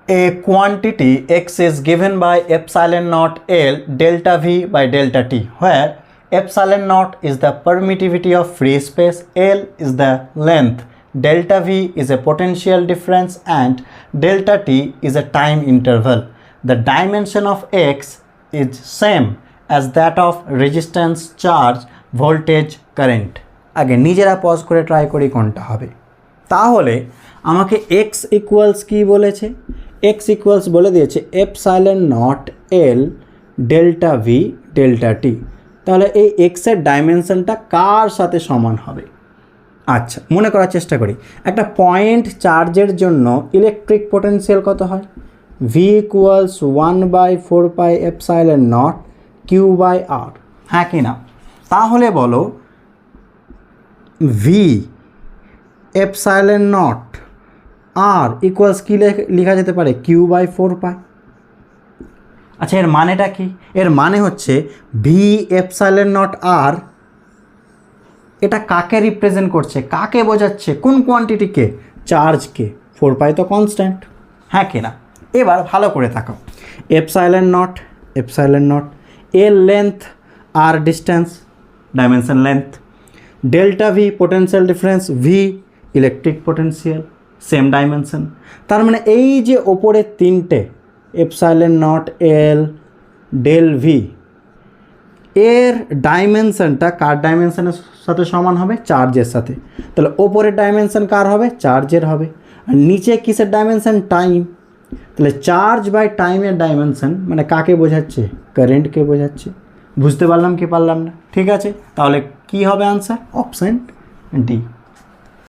A quantity x is given by epsilon naught L delta V by delta T, where epsilon naught is the permittivity of free space, L is the length, delta V is a potential difference, and delta T is a time interval. The dimension of x is same as that of resistance, charge, voltage, current. আগে নিজেরা pause করে try করি কোনটা হবে। তাহলে আমাকে x equals কি বলেছে? x ইকুয়ালস বলে দিয়েছে epsilon naught L delta V delta T. তাহলে এই x এর ডাইমেনশনটা কার সাথে সমান হবে? আচ্ছা, মনে করার চেষ্টা করি। একটা পয়েন্ট চার্জের জন্য ইলেকট্রিক পোটেনশিয়াল কত হয়? v equals 1/4 pi epsilon naught q by r, হ্যাঁ কি না? তাহলে বলো v epsilon naught r equals কি লেখা যেতে পারে? Q by 4 pi. আচ্ছা, এর মানেটা কি? এর মানে হচ্ছে ভি এপসাইলন নট আর, এটা কাকে রিপ্রেজেন্ট করছে, কাকে বোঝাচ্ছে, কোন কোয়ান্টিটিকে? চার্জকে। 4 পাই তো কনস্ট্যান্ট, হ্যাঁ কি না? এবার ভালো করে তাকাও। এপসাইলন নট এর length, r distance, dimension length, delta V potential difference, V electric potential, same dimension. তার মানে এই যে ওপরে তিনটে epsilon naught L del V, এর ডাইমেনশনটা কার ডাইমেনশনের সাথে সমান হবে? চার্জের সাথে। তাহলে ওপরের ডাইমেনশন কার হবে? চার্জের হবে। আর নিচে কিসের ডাইমেনশন? টাইম। তাহলে চার্জ বাই টাইমের ডাইমেনশন মানে কাকে বোঝাচ্ছে? কারেন্টকে বোঝাচ্ছে। বুঝতে পারলাম কি পারলাম না? ঠিক আছে, তাহলে কি হবে আনসার? Option D.